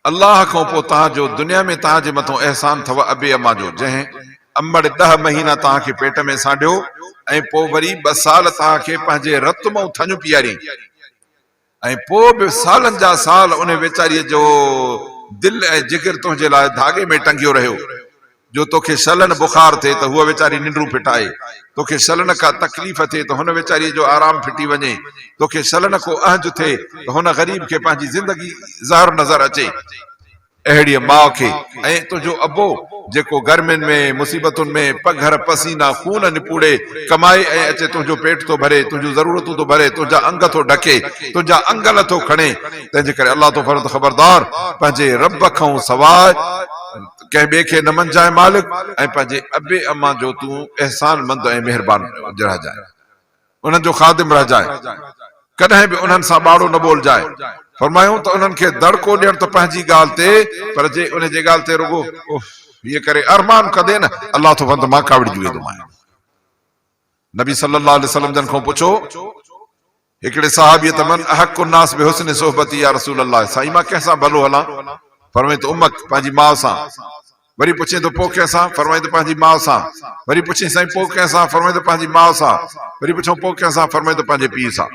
अल्लाह को पो तव्हांजो दुनिया में तव्हांजे मथां एहसान थव अबे अम्मा जो, जंहिं अमड़ 10 महीना तव्हांखे पेट में साढ़ियो ऐं पोइ वरी 2 साल तव्हांखे पंहिंजे रत मां थञ पीआरी ऐं पोइ बि सालनि जा साल उन वेचारीअ जो दिल ऐं जिगर तुंहिंजे लाइ धागे में टंगियो रहियो जो तोखे शलन बुखार थिए त हुअ वेचारी निंड्रू फिटाए, तोखे शलन का तकलीफ़ थिए त हुन वेचारीअ जो आराम फिटी वञे, तोखे शलन को अहज थिए त हुन ग़रीब खे पंहिंजी ज़िंदगी ज़हर नज़र अचे। अहिड़ी माउ खे ऐं तुंहिंजो अबो जेको गर्मियुनि में मुसीबतुनि में पघर पसीना खून निपूड़े कमाए ऐं अचे तुंहिंजो पेट थो भरे, तुंहिंजूं ज़रूरतूं थो भरे, तुंहिंजा अंग थो ढके, तुंहिंजा अंग नथो खणे, तंहिंजे करे अल्लाह तो फर्ज़ ख़बरदार पंहिंजे रब खां सवाइ कंहिं ॿिए खे न मंझाए मालिक ऐं पंहिंजे अबे अम्मा जो तूं एहसान मंद ऐं महिरबान रहिजाए, उन्हनि जो ख़ादिम रहिजाए, कॾहिं बि उन्हनि सां ॿाड़ो न ॿोलजाए। फरमायूं त उन्हनि खे दड़को ॾियण त पंहिंजी ॻाल्हि ते, पर जे उन जे ॻाल्हि ते रुगो हीअ करे अरमान कंदे न अल्लाह तो फंद मां कावड़जी वेंदो आहियां। नबी सल्लल्लाहु अलैहि वसल्लम जन खां पुछो हिकिड़े सहाबीअ त मन अहक़ु नास बि हुस्न सोहबती या रसूल अल्लाह, साईं मां कंहिंसां भलो हलां? फरमाए त उम्मक, पंहिंजी माउ सां। वरी पुछे तो पोइ कंहिंसां? फरमाए त पंहिंजी माउ सां। वरी पुछे साईं पोइ कंहिंसां? फरमाए त पंहिंजी माउ सां। वरी पुछो पोइ कंहिंसां? फरमाए त पंहिंजे पीउ सां।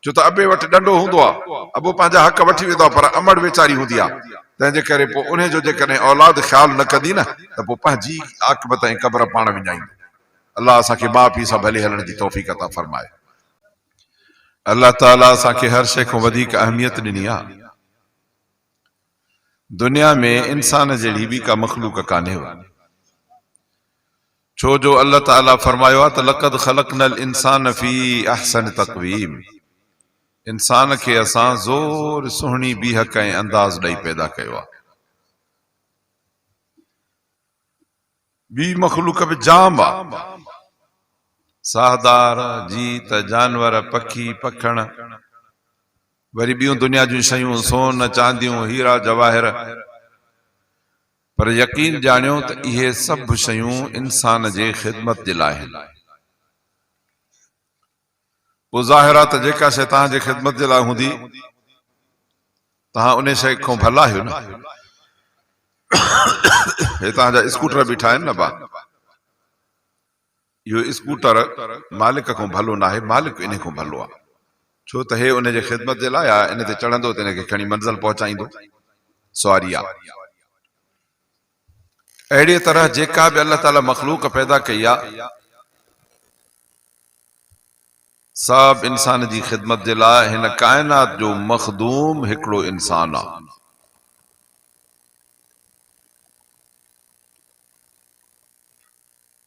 छो त अबे वटि ॾंडो हूंदो आहे, अबो पंहिंजा हक़ वठी वेंदो आहे, पर अमड़ वेचारी हूंदी आहे, तंहिंजे करे पोइ उन जो जेकॾहिं औलाद ख़्यालु न कंदी न त पोइ पंहिंजी आक़िबत ऐं क़ब्र पाण विञाईंदी। अल्लाह असांखे माउ पीउ सां भले हलण जी तौफ़ीक़ अता फरमाए। अल्लाह ताला असांखे हर शइ खां वधीक अहमियत ॾिनी आहे। दुनिया में इंसान जहिड़ी बि का मखलूक कान्हे, छो जो अल्लाह ताला फरमायो आहे त लक़द ख़लक़नल इंसान फी अहसन तक़वीम, इंसान खे असां ज़ोर सुहिणी बीहक ऐं अंदाज़ ॾेई पैदा कयो आहे। ॿी मखलूक बि जाम आहे, साहदार जीत जानवर पखी पखण, वरी ॿियूं दुनिया जूं शयूं सोन चांदियूं हीरा जवाहिर, पर यकीन ॼाणियो त इहे सभु शयूं इंसान जे ख़िदमत जे लाइ आहिनि। पोइ ज़ाहिर आहे त जेका शइ तव्हांजे ख़िदमत जे लाइ हूंदी तव्हां उन शइ खां भला आहियो न। हे तव्हांजा स्कूटर बीठा आहिनि न बा, इहो स्कूटर मालिक खां भलो न आहे, मालिक इन खां भलो आहे, छो त हे उन जे ख़िदमत जे लाइ आहे, इन ते चढ़ंदो त इनखे खणी मंज़िल पहुचाईंदो, सवारी आहे। अहिड़ी तरह जेका बि अल्लाह ताला मखलूक पैदा कई आहे सब इंसान जी ख़िदमत जे लाइ। हिन काइनात जो मखदूम हिकिड़ो इंसान आहे।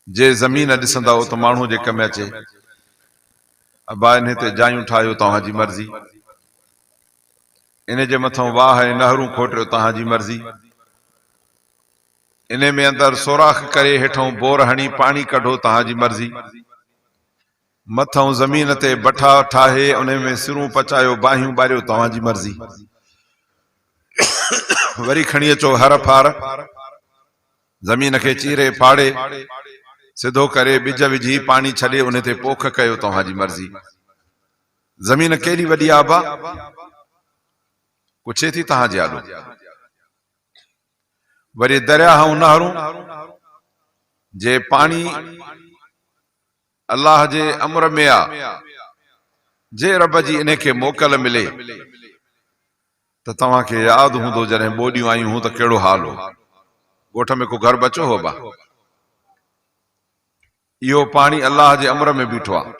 जे ज़मीन ॾिसंदा हो त माण्हू जे कम अचे, अबा इन ते जायूं ठाहियो तव्हांजी मर्ज़ी, इन जे मथां वाह ऐं नहरूं खोटियो तव्हांजी मर्ज़ी, इन में अंदरि सोराख करे हेठों बोर हणी पाणी कढो तव्हांजी मर्ज़ी, मथां ज़मीन ते बठा ठाहे उन में सिरूं पचायो बाहियूं ॿारियो तव्हांजी मर्ज़ी, वरी खणी अचो हर फार ज़मीन खे चीरे फाड़े सिधो करे ॿिज विझी पाणी छॾे उन ते पोख कयो तव्हांजी मर्ज़ी। ज़मीन केॾी वॾी आबा पुछे थी तव्हांजे आॾो। वरी दरियाहूं नहरूं जे पाणी अल्लाह जे अमर में आहे, जे रब जी इन खे मोकल मिले त तव्हांखे यादि हूंदो जॾहिं ॿोॾियूं आयूं हूं त कहिड़ो हाल हो, ॻोठ में को घर बचो हो बा। इहो पाणी अल्लाह जे अमर में बीठो आहे,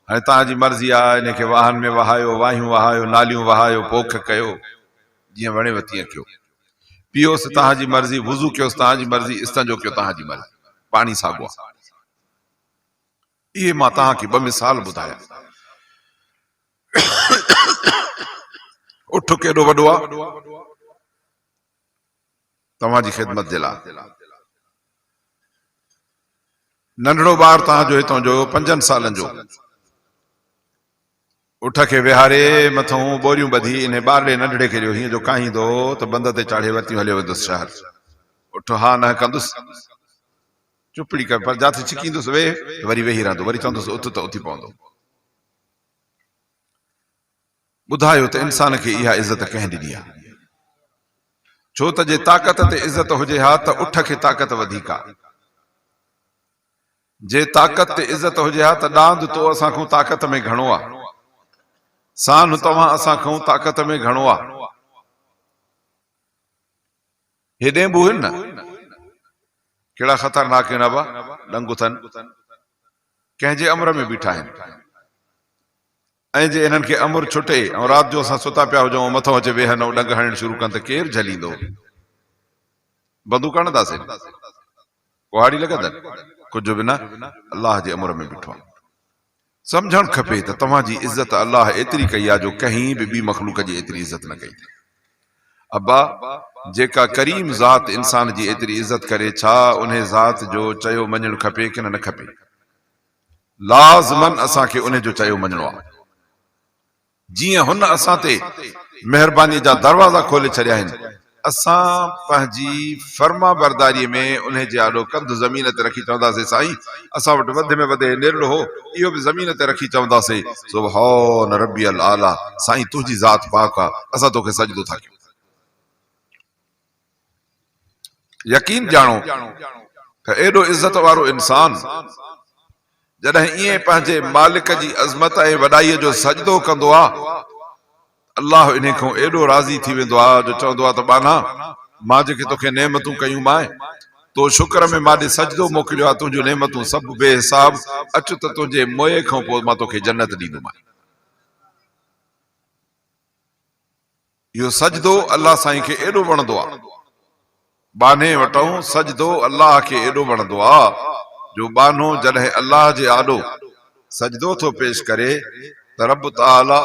हाणे तव्हांजी मर्ज़ी आहे इन खे वाहन में वहायो, वाहियूं वहायो, नालियूं वहायो, पोख कयो, जीअं वणेव तीअं कयो, पियोसि तव्हांजी मर्ज़ी, वुज़ू कयोसि तव्हांजी मर्ज़ी, इस्तंजो कयो तव्हांजी मर्ज़ी, पाणी साॻियो आहे। इहे मां तव्हांखे 2 मिसाल ॿुधाया। उठ केॾो वॾो आहे तव्हांजी ख़िदमत जे लाइ। नंढड़ो ॿार तव्हांजो हितां जो 5 सालनि जो उठ खे विहारे मथां बोरियूं ॿधी इन ॿारड़े नंढड़े खे ॾियो, हीअं जो काहींदो त बंद ते चाढ़े वरितियूं हलियो वेंदुसि शहर। उठ हा न कंदुसि, चुपड़ी कर, पर जाथे छिकींदुसि वेह त वरी वेही रहंदो, वरी चवंदुसि उथ त उथी पवंदो। ॿुधायो त इंसान खे इहा इज़त कंहिं ॾिनी आहे? छो त जे ताक़त ते इज़त हुजे हा त उठ खे ताक़त वधीक आहे। जे ताक़त ते इज़त हुजे हा त ॾांद तो असां खां ताक़त में घणो आहे, सान तव्हां असां खां ताक़त में घणो आहे। हेॾे बि आहिनि न कहिड़ा ख़तरनाक आहिनि अबा, ॾंग अथनि, कंहिंजे अमर में बीठा आहिनि, ऐं जे इन्हनि खे अमर छुटे ऐं राति जो असां सुता पिया हुजूं मथो अचे वेहनि ऐं ॾंग हणणु शुरू कनि त केरु झलींदो? बंदूक हणंदासीं, कुहाड़ी लॻंदनि, कुझु बि न, अलाह जे अमर में बीठो आहे। सम्झणु खपे त तव्हांजी इज़त अलाह एतिरी कई आहे जो कहीं बि ॿी मख़लूक जी एतिरी इज़त न कई। अब्बा जेका करीम ज़ात इंसान जी एतिरी इज़त करे, छा उन ज़ात जो चयो मञणु खपे कि न खपे? लाज़मन असांखे उन जो चयो मञणो आहे। जीअं हुन असां ते महिरबानी जा दरवाज़ा खोले छॾिया आहिनि, असां पंहिंजी फर्मा बरदारीअ में उन जे आॾो कंधु ज़मीन ते रखी चवंदासीं साईं असां वटि वधि में वधि निरल हो, इहो बि ज़मीन ते रखी चवंदासीं सुभान रब्बियल आला, साईं तुंहिंजी ज़ात पाक आहे, असां तोखे सजदो था कयूं। यकीन ॼाणो त एॾो इज़त वारो इंसान जॾहिं ईअं पंहिंजे मालिक जी अज़मत ऐं वॾाईअ जो सजदो कंदो आहे, अल्लाह इन खां एॾो राज़ी थी वेंदो आहे जो चवंदो आहे त बाना मां जेके तोखे नेमतूं कयूं मां तो शुक्र में मां ॾे सजदो मोकिलियो आहे, तुंहिंजूं नेमतूं सभु बेहिसाब, अच त तुंहिंजे मोए खां पोइ मां तोखे जन्नत ॾींदुमि। इहो सजदो अल्लाह साईं खे एॾो वणंदो आहे, बाने वठूं सजदो अल्लाह खे एॾो वणंदो आहे जो बानो जॾहिं अल्लाह जे आॾो सजदो थो पेश करे त रब ताला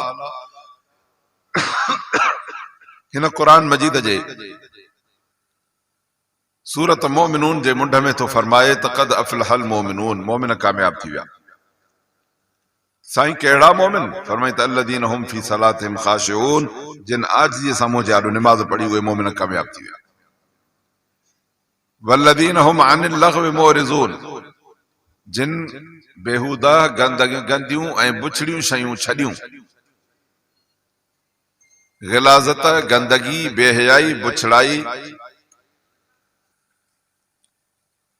हिन क़ुरान मजीद जे सूरत मोमिनून जे मुंड में तो फरमाए त क़द अफ़लहल मोमिनून, मोमिन कामयाब थी विया। साईं कहिड़ा मोमिन? फरमाई त अल्लज़ीन हुम फी सलातिहिम ख़ाशिऊन, जिन आजिज़ीअ सां मुंहिंजे आॾो निमाज़ पढ़ी उहे मोमिन कामयाब थी विया। वल्लज़ीन हुम अनिल लग़्व मुअरिज़ून, जिन बेहूदा गंदियूं ऐं बुछड़ियूं शयूं छॾियूं, गिलाज़त, गंदगी, बेहयाई, बुछड़ाई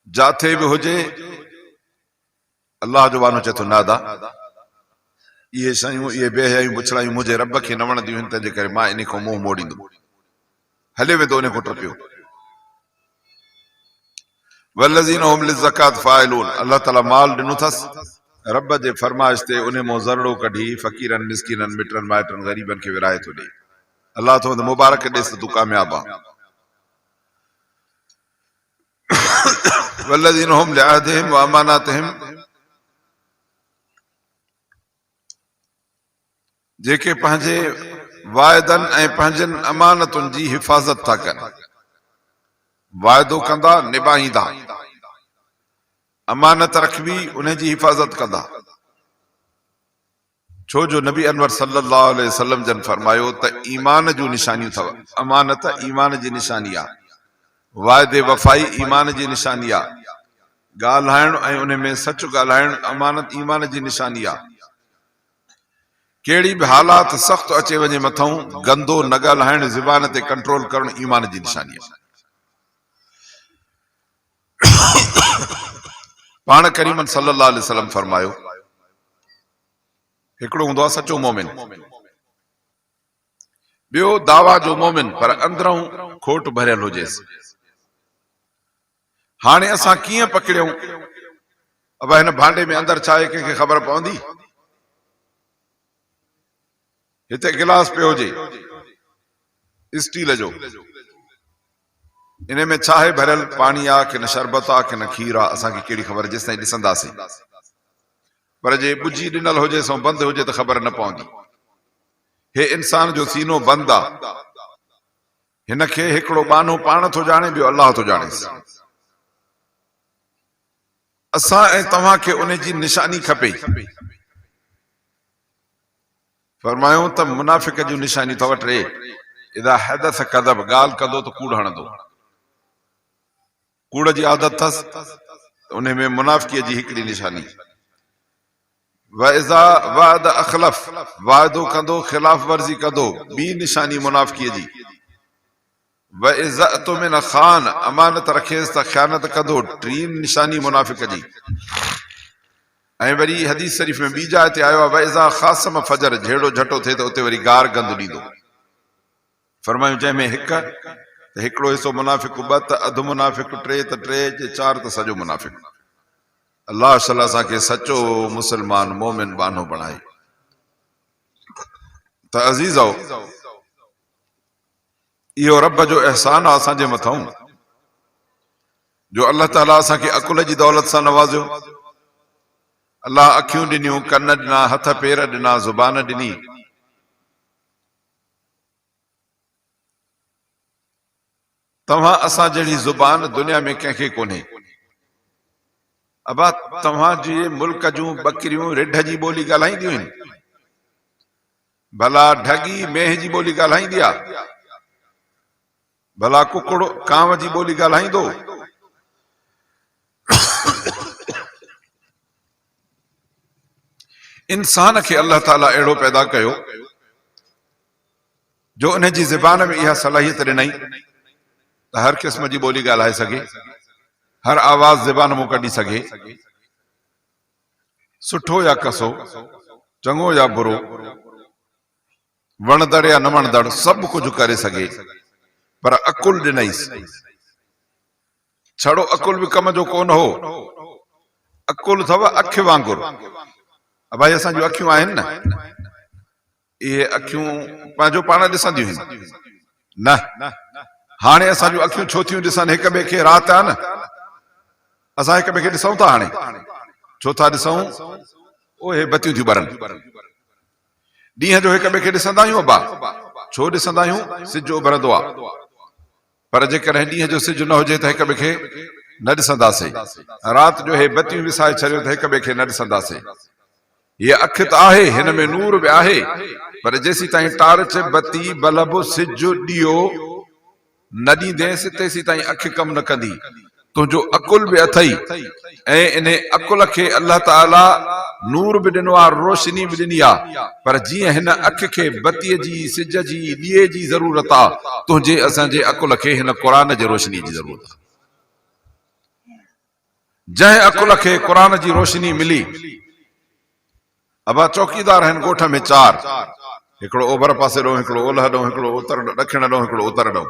जाथे बि हुजे, अल्लाह जो वानो चए थो नादा इहे शयूं, इहे बेहयायूं बुछड़ायूं मुंहिंजे रब खे न वणंदियूं आहिनि, तंहिंजे करे मां इन खां मुंहुं मोड़ींदुमि। हले वेंदो उन खां टपियो। वल्लज़ीन हुम लिज़कात फ़ाइलून, अल्लाह ताला माल ॾिनो अथसि रब जे फरमाइश ते उन मां ज़रड़ो कढी फ़क़ीरनि, मिस्कीननि, मिटनि माइटनि, ग़रीबनि खे विराए थो ॾे। अल्लाह तो मुबारक ॾेस त तूं कामयाब आहे। वल्लज़ीन हुम लिअहदिहिम व अमानातिहिम, जेके पंहिंजे वाइदनि ऐं पंहिंजनि अमानतुनि जी हिफ़ाज़त था कनि। वाइदो कंदा, निभाईंदा, अमानत रखबी, उन जी हिफ़ाज़त कंदा। छो जो नबी अनवर सल्लल्लाहु अलैहि वसल्लम जन फरमायो त ईमान जूं निशानियूं अथव। अमानत ईमान जी निशानी आहे, वाइदे वफ़ाई ईमान जी निशानी आहे, ॻाल्हाइण ऐं उन में सच ॻाल्हाइण अमानत ईमान जी निशानी आहे। कहिड़ी बि हालात सख़्त अचे वञे मथां गंदो न ॻाल्हाइण, ज़ुबान ते कंट्रोल करण ईमान जी निशानी आहे। पाण करीमन सल्लल्लाहु अलैहि वसल्लम फरमायो हिकिड़ो हूंदो आहे सचो मोमिन, ॿियो दावा जो मोमिन पर अंदरूं खोट भरियल हुजेसि। हाणे असां कीअं पकड़ियूं? अब हिन भांडे में अंदर छा आहे कंहिंखे ख़बर पवंदी? हिते गिलास पियो हुजे स्टील जो, इन में छा आहे भरियल? पाणी आहे कि न शरबत आहे कि न खीर आहे? असांखे कहिड़ी ख़बर जेसि ताईं ॾिसंदासीं। पर जे ॿुझी ॾिनल हुजे सो बंदि हुजे त ख़बर न पवंदी। हे इंसान जो सीनो बंदि आहे, हिन खे हिकिड़ो बानो पाण थो ॼाणे, ॿियो अलाह थो ॼाणेसि। असां ऐं तव्हांखे उन जी निशानी खपे। फरमायूं त मुनाफ़िक जूं निशानी अथव टे। इदा हदस कदब, ॻाल्हि कंदो त कूड़ हणंदो, कूड़ जी आदत अथसि, उन में मुनाफ़िकीअ जी हिकिड़ी निशानी। व इज़ा वाद अखलफ, वाइदो कंदो ख़िलाफ़ वर्ज़ी कंदो, ॿी निशानी मुनाफ़िकीअ जी। व इज़्ज़त मिन खान, अमानत रखेस त ख़यानत कंदो। टीन निशानी मुनाफ़िक जी। ऐं वरी हदीस शरीफ़ में ॿी जाइ ते आयो आहे, व इज़ा ख़ासम फजर, झेड़ो झटो थिए त उते वरी गार गंद ॾींदो। फरमायूं जंहिंमें हिकु त हिकिड़ो हिसो मुनाफ़िक, ॿ त अधु मुनाफ़िक, टे त टे, चार त सॼो मुनाफ़िक। अल्लाह शला असांखे सचो मुस्लमान मोमिन बानो बणाए। त अज़ीज़ो, इहो रब जो एहसान आहे असांजे मथां, जो अल्लाह ताला असांखे अकुल जी दौलत सां नवाज़ियो। अल्लाह अखियूं ॾिनियूं, कन ॾिना, हथ पेर ॾिना, ज़ुबान ॾिनी। तव्हां असां जहिड़ी ज़ुबान दुनिया में कंहिंखे कोन्हे। अबा तव्हांजे मुल्क जूं बकरियूं रिढ जी ॿोली ॻाल्हाईंदियूं आहिनि, भला ढगी मेंह जी ॿोली ॻाल्हाईंदी आहे? भला कुकड़ कांव जी ॿोली ॻाल्हाईंदो? इंसान खे अल्लाह ताला अहिड़ो पैदा कयो जो उन जी ज़बान में इहा सलाहियत ॾिनई त हर क़िस्म जी ॿोली ॻाल्हाए सघे, हर आवाज़ ज़बान मूं कढी सघे, सुठो या कसो, चङो या बुरो, वणदड़ या न वणदड़, सभु कुझु करे सघे। पर अकुल ॾिनईसि। छड़ो अकुल बि कम जो कोन हो, अकुल अथव अखि वांगुरु। भाई असां जूं अखियूं आहिनि न, इहे अखियूं पंहिंजो पाण ॾिसंदियूं आहिनि न। हाणे असां जूं अखियूं छो थियूं ॾिसनि? हिक ॿिए खे राति आहे न, असां हिक ॿिए खे ॾिसूं था। हाणे छो था ॾिसूं? उहे बतियूं थियूं ॿरनि। ॾींहं जो हिक ॿिए खे ॾिसंदा आहियूं। अबा छो ॾिसंदा आहियूं? सिज उभरंदो आहे। पर जेकॾहिं ॾींहं जो सिज न हुजे त हिक ॿिए खे न ॾिसंदासीं। राति जो हे बतियूं विसाए छॾियो त हिक ॿिए खे न ॾिसंदासीं। हीअ अखि त आहे, हिन में नूर बि आहे, पर जेसीं ताईं टार्च, बती, बल्ब, सिज, ॾीओ न ॾींदेसि तेसीं ताईं अखि कमु न कंदी। तुंहिंजो अकुल बि अथई, ऐं इन अकुल खे अल्लाह ताला नूर बि ॾिनो आहे, रोशनी बि ॾिनी आहे। पर जीअं हिन अखि खे बतीअ जी, सिज जी, ॾीए जी ज़रूरत आहे, तुंहिंजे असांजे अकुल खे हिन क़ुरान जी रोशनी जी ज़रूरत आहे। जंहिं अकुल खे क़ुरान जी रोशनी मिली, अबा चौकीदार आहिनि ॻोठ में चार, हिकिड़ो ओभर पासे ॾों, हिकिड़ो ओलह ॾों, हिकिड़ो उत्तर ॾखिण ॾों, हिकिड़ो उत्तर ॾों।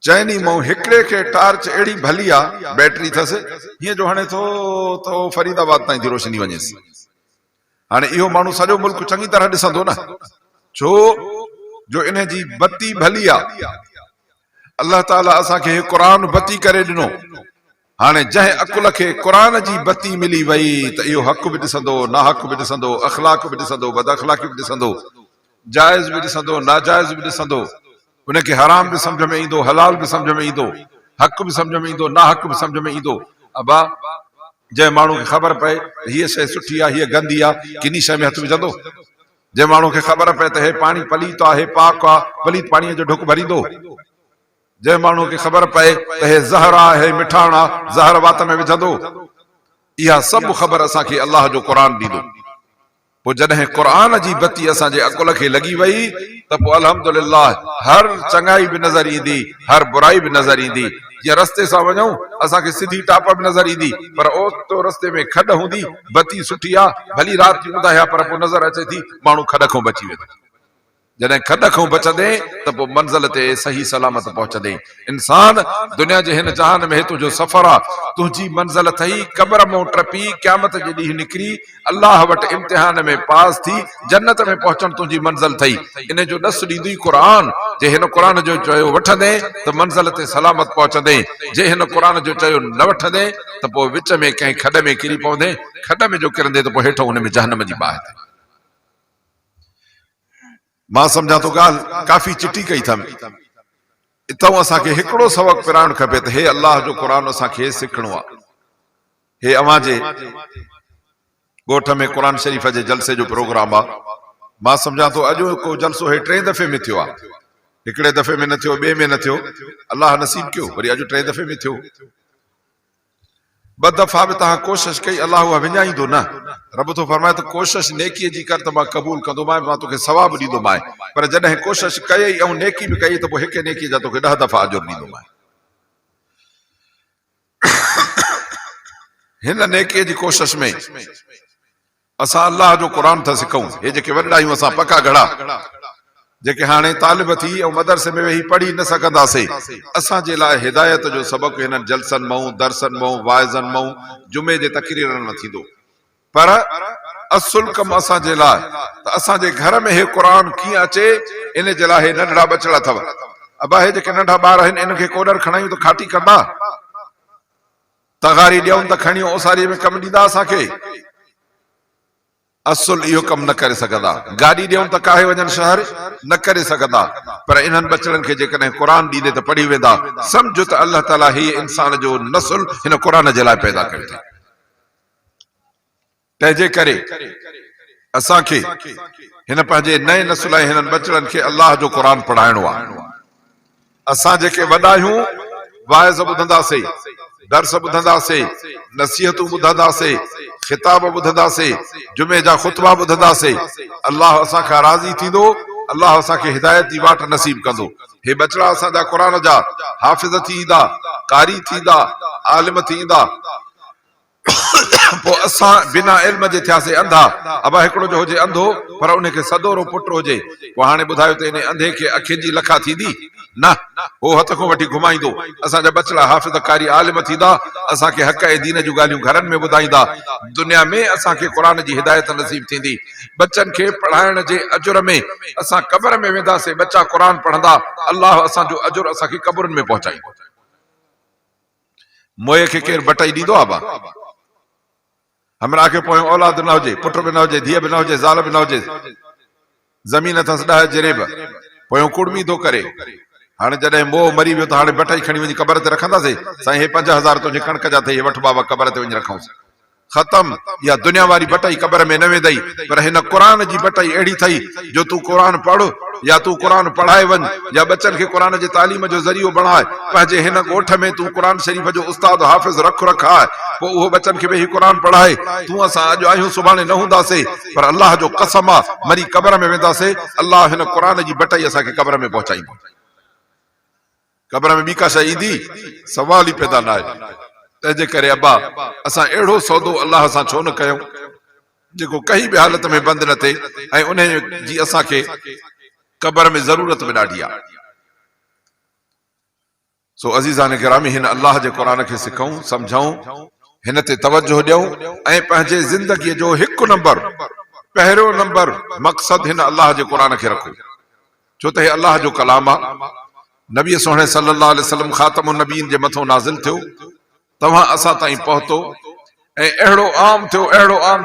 चइनी मां हिकिड़े खे टार्च अहिड़ी भली आहे, बैटरी अथसि, हीअं जो हणे थो त फरीदाबाद ताईं थी रोशनी वञेसि। हाणे इहो माण्हू सॼो मुल्क चङी तरह ॾिसंदो न, छो जो इन जी बती भली आहे। अल्लाह ताला असांखे क़ुरान बती करे ॾिनो। हाणे जंहिं अकुल खे क़ुरान जी बती मिली वई त इहो हक़ बि ॾिसंदो, ना हक़ बि ॾिसंदो, अख़लाक बि ॾिसंदो, बद अख़लाकी बि ॾिसंदो, जाइज़ बि ॾिसंदो, नाजाइज़ बि ॾिसंदो। उनखे हराम बि सम्झ में ईंदो, हलाल बि सम्झ में ईंदो, हक़ बि सम्झ में ईंदो, ना हक़ बि सम्झ में ईंदो। अबा जंहिं माण्हू खे ख़बर पए त हीअ शइ सुठी आहे, हीअ गंदी आहे, किनी शइ में हथु विझंदो? जंहिं माण्हू खे ख़बर पए त हे पाणी पलीत आहे, हे पाक आहे, पलीत पाणीअ जो ढुक भरींदो? जंहिं माण्हू खे ख़बर पए त हे ज़हर आहे, हे मिठाण आहे, ज़हर वात में विझंदो? इहा सभु ख़बर असांखे अलाह जो क़ुरान ॾींदो। पोइ जॾहिं क़ुरान जी बती असांजे अकुल खे लॻी वई त पोइ अल्हम्दुलिल्लाह हर चङाई बि नज़र ईंदी, हर बुराई बि नज़र ईंदी। जीअं रस्ते सां वञूं असांखे सिधी टाप बि नज़र ईंदी, पर ओतो रस्ते में खॾ हूंदी, बती सुठी आहे, भली राति जी ॿुधाया, पर पोइ नज़र अचे थी माण्हू खॾ खां बची वेंदो। जॾहिं खॾ खां बचंदे त पोइ मंज़िल ते सही सलामत पहुचंदे। इंसान दुनिया जे हिन जहान में तुंहिंजो सफ़र आहे, तुंहिंजी मंज़िल अथई, क़ब्र मां टपी क़यामत जे ॾींहुं निकिरी अल्लाह वटि इम्तिहान में पास थी जन्नत में पहुचण तुंहिंजी मंज़िल अथई। इन जो ॾस ॾींदुई क़ुरान। जे हिन क़ुरान जो चयो वठंदे त मंज़िल ते सलामत पहुचंदे, जे हिन क़ुरान जो चयो न वठंदे त पोइ विच में कंहिं खॾ में किरी पवंदे, खॾ में जो किरंदे त पोइ हेठो हुन में जहन्नम जी बाहि अथई। मां सम्झां थो ॻाल्हि काफ़ी चिटी कई अथमि। इतां असांखे हिकिड़ो सबक़ पिराइणु खपे त हे अल्लाह जो क़ुरान असांखे सिखणो आहे। हे अव्हां जे ॻोठ में क़ुरान शरीफ़ जे जलसे जो प्रोग्राम आहे। मां सम्झां थो अॼु को जलसो हे 3 दफ़े में थियो आहे, हिकिड़े दफ़े में न थियो, ॿिए में न थियो, अल्लाह नसीब कयो वरी अॼु 3 दफ़े में थियो। ब दफ़ा बि तव्हां कोशिश कई अलाह उहा विञाईंदो न। रब थो फरमाए त कोशिश नेकीअ जी कर त मां क़बूल कंदोमांइ, मां तोखे सवाबु ॾींदोमांइ। पर जॾहिं कोशिश कयई ऐं नेकी बि कई त पोइ हिक नेकीअ जा तोखे 10 दफ़ा अजुर ॾींदोमांइ। हिन नेकीअ जी कोशिश में असां अलाह जो क़ुर था सिखूं। हे जेके वॾा आहियूं असां पका घड़ा जेके हाणे तालिब थी ऐं मदरसे में वेही पढ़ी न सघंदासीं, असांजे लाइ हिदायत जो सबक़ु हिननि जलसनि मां, दर्सनि मां, वाइज़नि मां, जुमे जे तकरीरनि में थींदो। पर असुल कमु असांजे लाइ त असांजे घर में हे क़ुर कीअं अचे, इन जे लाइ हे नंढड़ा बचड़ा अथव। अबा हे जेके नंढा ॿार आहिनि इनखे कोडर खणायूं त खाटी कंदा, तगारी ॾियूं त खणी ओसारीअ में कमु ॾींदा असांखे। असुल इहो कमु न करे सघंदा। गाॾी ॾियूं त काहे वञनि शहर, न करे सघंदा। पर इन्हनि बचड़नि खे जेकॾहिं क़ुर ॾींदे त पढ़ी वेंदा। सम्झो त अलाह ताला ही इंसान जो नसुल हिन क़ुर जे लाइ पैदा कयो अथई। तंहिंजे करे असांखे हिन पंहिंजे नए नसुल ऐं हिननि बचड़नि खे अलाह जो क़ुर पढ़ाइणो आहे। असां जेके वॾा आहियूं वाइज़ ॿुधंदासीं, दर्स ॿुधंदासीं, नसीहतूं ॿुधंदासीं, खिताब ॿुधंदासीं, जुमे जा खुतबा ॿुधंदासीं। अलाह असांखां राज़ी थींदो, अलाह असांखे हिदायत जी वाट नसीब कंदो। हे बचड़ा असांजा क़ुर जा हाफ़िज़ थी ईंदा, कारी थींदा, आलिम थी ईंदा। पोइ असां बिना इल्म जे थियासीं अंधा। अबा हिकिड़ो जो हुजे अंधो पर उनखे सदोरो पुटु हुजे, पोइ हाणे ॿुधायो त इन अंधे खे अखियुनि जी लखा थींदी न, उहो हथ खां वठी घुमाईंदो। असांजा बचड़ा हाफ़िज़ कारी आलिम थींदा, असांखे हक़ ऐं दीन जूं ॻाल्हियूं घरनि में ॿुधाईंदा। दुनिया में असांखे क़ुर जी हिदायत नसीब थींदी। बच्चनि खे पढ़ाइण जे अजुर में असां क़बर में वेंदासीं, बच्चा क़ुर पढ़ंदा, अलाह असांजो अजुर असांखे क़बरुनि में पहुचाईंदो। मोए खे केरु बटाई ॾींदो आहे बा? हमरा खे पोइ औलाद न हुजे, पुट बि न हुजे, धीअ बि न हुजे, ज़ाल बि न हुजे, ज़मीन अथसि 10 जरेब, पोइ कुड़मी थो करे। हाणे जॾहिं मोह मरी वियो त हाणे बटाई खणी वञी क़बर ते रखंदासीं। साईं हे 5000 तुंहिंजे कणक जा अथई, वठ बाबा क़बर ते वञी रखूंसि। ख़तम। या दुनिया वारी बटाई क़बर में न वेंदई। पर हिन क़ुर जी बटाई अहिड़ी अथई जो तूं क़ुर पढ़ या तूं क़ुर पढ़ाए वञ या बच्चनि खे क़ुर जे तालीम जो ज़रियो बणाए। पंहिंजे हिन ॻोठ में तूं क़ुर शरीफ़ जो उस्ताद हाफ़िज़ रखाए, पोइ उहो बच्चनि खे वेही क़ुर पढ़ाए। तूं असां अॼु आहियूं सुभाणे न हूंदासीं, पर अलाह जो कसम आहे मरी क़बर में वेंदासीं, अलाह हिन क़ुर जी बटाई असांखे क़बर में पहुचाईंदो। क़बर में ॿी का शइ ईंदी? सवाल ई पैदा न आहे। तंहिंजे करे अबा असां अहिड़ो सौदो अलाह सां छो न कयूं जेको कंहिं बि हालत में बंदि न थिए ऐं उन जी असांखे क़बर में ज़रूरत बि ॾाढी आहे। सो अज़ीज़ान गिरामी, हिन अलाह जे क़ुर खे सिखूं, सम्झूं, हिन ते तवजो ॾियूं ऐं पंहिंजे ज़िंदगीअ जो हिकु नंबर, पहिरियों नंबर मक़सद हिन अलाह जे क़ुर खे रखो। छो त हे अलाह जो कलाम आहे। नबी सोहणे सल्लल्लाहु अलैहि वसल्लम ख़ातमुन नबीन जे मथां नाज़िल थियो, तव्हां असां ताईं पहुतो ऐं अहिड़ो आम